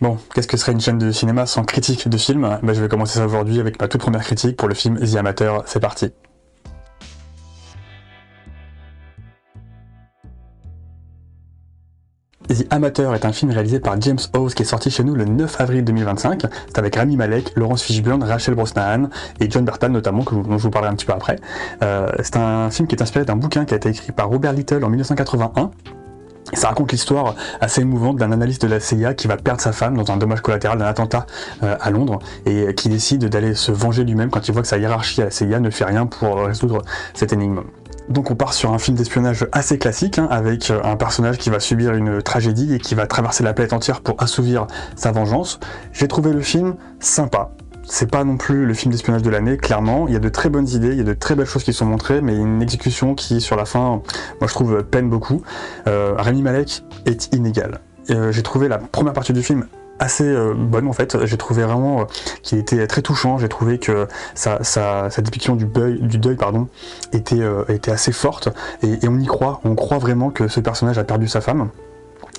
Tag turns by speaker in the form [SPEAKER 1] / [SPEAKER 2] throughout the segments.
[SPEAKER 1] Bon, qu'est-ce que serait une chaîne de cinéma sans critique de film? Je vais commencer ça aujourd'hui avec ma toute première critique pour le film The Amateur, c'est parti. The Amateur est un film réalisé par James Hawes qui est sorti chez nous le 9 avril 2025. C'est avec Rami Malek, Laurence Fishburne, Rachel Brosnahan et John Bernthal notamment, dont je vous parlerai un petit peu après. C'est un film qui est inspiré d'un bouquin qui a été écrit par Robert Little en 1981. Ça raconte l'histoire assez émouvante d'un analyste de la CIA qui va perdre sa femme dans un dommage collatéral d'un attentat à Londres et qui décide d'aller se venger lui-même quand il voit que sa hiérarchie à la CIA ne fait rien pour résoudre cette énigme. Donc on part sur un film d'espionnage assez classique, avec un personnage qui va subir une tragédie et qui va traverser la planète entière pour assouvir sa vengeance. J'ai trouvé le film sympa. C'est pas non plus le film d'espionnage de l'année, clairement. Il y a de très bonnes idées, il y a de très belles choses qui sont montrées, mais une exécution qui, sur la fin, moi je trouve, peine beaucoup. Rami Malek est inégal. J'ai trouvé la première partie du film assez bonne en fait. J'ai trouvé vraiment qu'il était très touchant. J'ai trouvé que sa dépiction du deuil était assez forte et on y croit. On croit vraiment que ce personnage a perdu sa femme.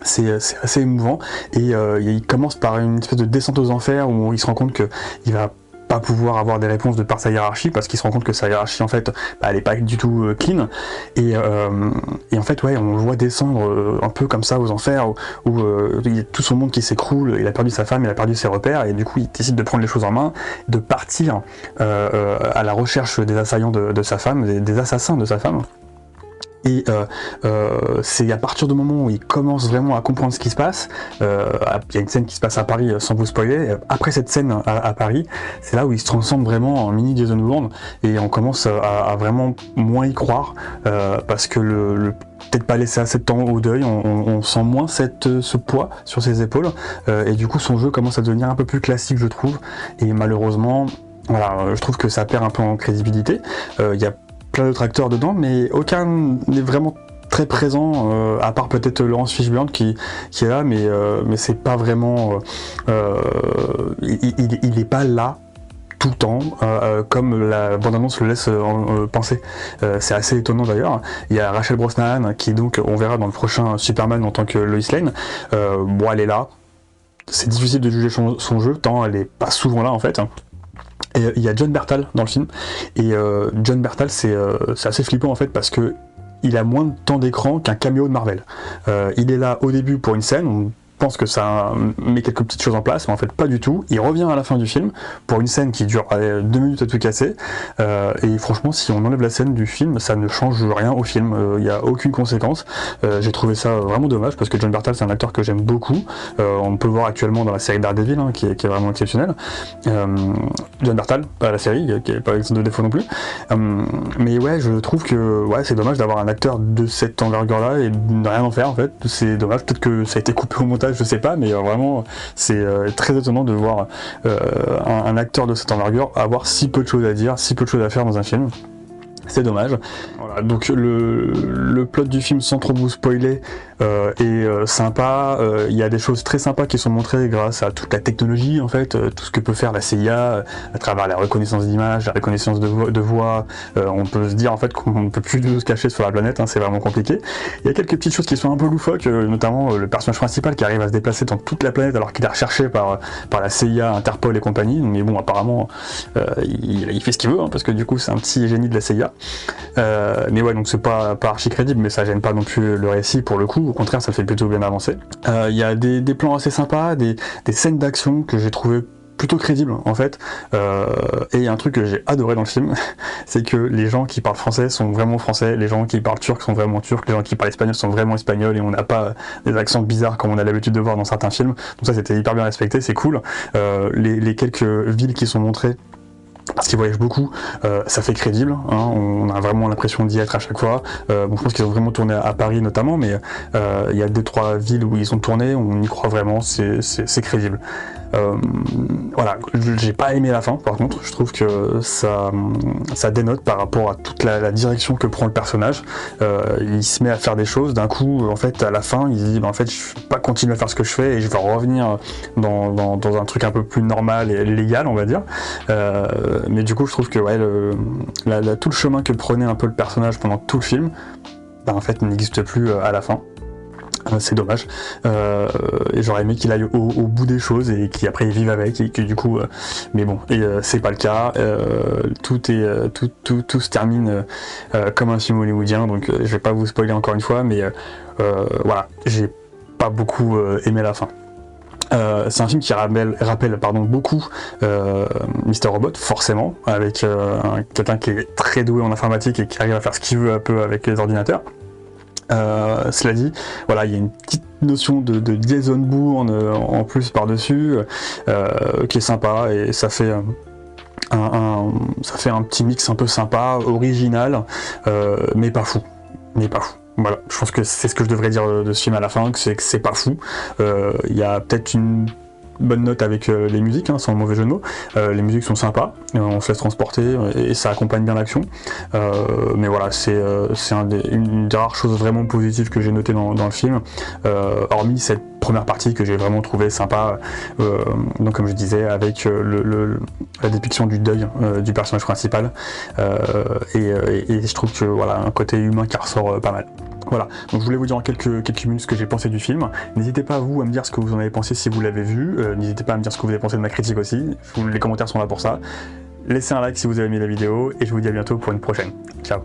[SPEAKER 1] C'est assez émouvant et il commence par une espèce de descente aux enfers où il se rend compte qu'il va pas pouvoir avoir des réponses de par sa hiérarchie parce qu'il se rend compte que sa hiérarchie en fait elle est pas du tout clean et en fait ouais on le voit descendre un peu comme ça aux enfers où il y a tout son monde qui s'écroule, il a perdu sa femme, il a perdu ses repères et du coup il décide de prendre les choses en main, de partir à la recherche des assaillants de sa femme, des assassins de sa femme. Et c'est à partir du moment où il commence vraiment à comprendre ce qui se passe, il y a une scène qui se passe à Paris sans vous spoiler, après cette scène à Paris, c'est là où il se transforme vraiment en mini Jason Bourne et on commence à vraiment moins y croire parce que peut-être pas laisser assez de temps au deuil, on sent moins ce poids sur ses épaules et du coup son jeu commence à devenir un peu plus classique je trouve et malheureusement voilà, je trouve que ça perd un peu en crédibilité. Il y a plein d'autres acteurs dedans, mais aucun n'est vraiment très présent, à part peut-être Laurence Fishburne qui est là, mais c'est pas vraiment... il est pas là tout le temps, comme la bande-annonce le laisse penser. C'est assez étonnant d'ailleurs. Il y a Rachel Brosnahan qui donc, on verra dans le prochain Superman en tant que Lois Lane. Bon, elle est là. C'est difficile de juger son jeu, tant elle est pas souvent là en fait. Et il y a John Bernthal dans le film, et John Bernthal c'est assez flippant en fait parce que il a moins de temps d'écran qu'un caméo de Marvel. Il est là au début pour une scène, on pense que ça met quelques petites choses en place, mais en fait pas du tout. Il revient à la fin du film pour une scène qui dure 2 minutes à tout casser, et franchement si on enlève la scène du film, ça ne change rien au film, il n'y a aucune conséquence. J'ai trouvé ça vraiment dommage parce que John Bernthal c'est un acteur que j'aime beaucoup, on peut le voir actuellement dans la série Daredevil qui est vraiment exceptionnelle. John Bernthal, pas la série, qui n'est pas de défaut non plus, mais ouais je trouve que ouais, c'est dommage d'avoir un acteur de cette envergure là et de rien en faire en fait, c'est dommage, peut-être que ça a été coupé au montage, je sais pas, mais vraiment c'est très étonnant de voir un acteur de cette envergure avoir si peu de choses à dire, si peu de choses à faire dans un film. C'est dommage. Voilà, donc le plot du film sans trop vous spoiler est sympa. Il y a des choses très sympas qui sont montrées grâce à toute la technologie en fait, tout ce que peut faire la CIA à travers la reconnaissance d'image, la reconnaissance de voix. On peut se dire en fait qu'on ne peut plus se cacher sur la planète, c'est vraiment compliqué. Il y a quelques petites choses qui sont un peu loufoques, notamment le personnage principal qui arrive à se déplacer dans toute la planète alors qu'il est recherché par la CIA, Interpol et compagnie. Mais bon, apparemment il fait ce qu'il veut parce que du coup c'est un petit génie de la CIA. Mais ouais, donc c'est pas archi crédible, mais ça gêne pas non plus le récit pour le coup, au contraire ça le fait plutôt bien avancer. Il y a des plans assez sympas, des scènes d'action que j'ai trouvé plutôt crédibles en fait, et il y a un truc que j'ai adoré dans le film, c'est que les gens qui parlent français sont vraiment français, les gens qui parlent turc sont vraiment turcs, les gens qui parlent espagnol sont vraiment espagnols, et on n'a pas des accents bizarres comme on a l'habitude de voir dans certains films, donc ça c'était hyper bien respecté, c'est cool. Les quelques villes qui sont montrées, parce qu'ils voyagent beaucoup, ça fait crédible, on a vraiment l'impression d'y être à chaque fois. Bon, je pense qu'ils ont vraiment tourné à Paris notamment, mais il y a 2-3 villes où ils ont tourné, on y croit vraiment, c'est crédible. Voilà, j'ai pas aimé la fin par contre, je trouve que ça dénote par rapport à toute la direction que prend le personnage. Il se met à faire des choses, d'un coup en fait à la fin il se dit en fait je vais pas continuer à faire ce que je fais et je vais revenir dans un truc un peu plus normal et légal on va dire. Mais du coup je trouve que ouais, tout le chemin que prenait un peu le personnage pendant tout le film, en fait n'existe plus à la fin. C'est dommage. Et j'aurais aimé qu'il aille au bout des choses et qu'après il vive avec et que du coup, mais bon, c'est pas le cas. Tout se termine comme un film hollywoodien, donc je vais pas vous spoiler encore une fois, mais voilà, j'ai pas beaucoup aimé la fin. C'est un film qui rappelle beaucoup Mr. Robot, forcément, avec quelqu'un qui est très doué en informatique et qui arrive à faire ce qu'il veut un peu avec les ordinateurs. Cela dit, voilà, il y a une petite notion de Jason Bourne en plus par-dessus, qui est sympa, et ça fait un petit mix un peu sympa, original, mais pas fou. Voilà, je pense que c'est ce que je devrais dire de ce film à la fin, que c'est pas fou. Il y a peut-être une bonne note avec les musiques, sans mauvais jeu de mots. Les musiques sont sympas, on se laisse transporter et ça accompagne bien l'action. Mais voilà, c'est une des rares choses vraiment positives que j'ai notées dans le film, hormis cette première partie que j'ai vraiment trouvé sympa, donc comme je disais, avec la dépiction du deuil du personnage principal, et je trouve que voilà, un côté humain qui ressort pas mal. Voilà, donc je voulais vous dire en quelques minutes ce que j'ai pensé du film. N'hésitez pas vous à me dire ce que vous en avez pensé si vous l'avez vu, n'hésitez pas à me dire ce que vous avez pensé de ma critique aussi, les commentaires sont là pour ça. Laissez un like si vous avez aimé la vidéo, et je vous dis à bientôt pour une prochaine. Ciao.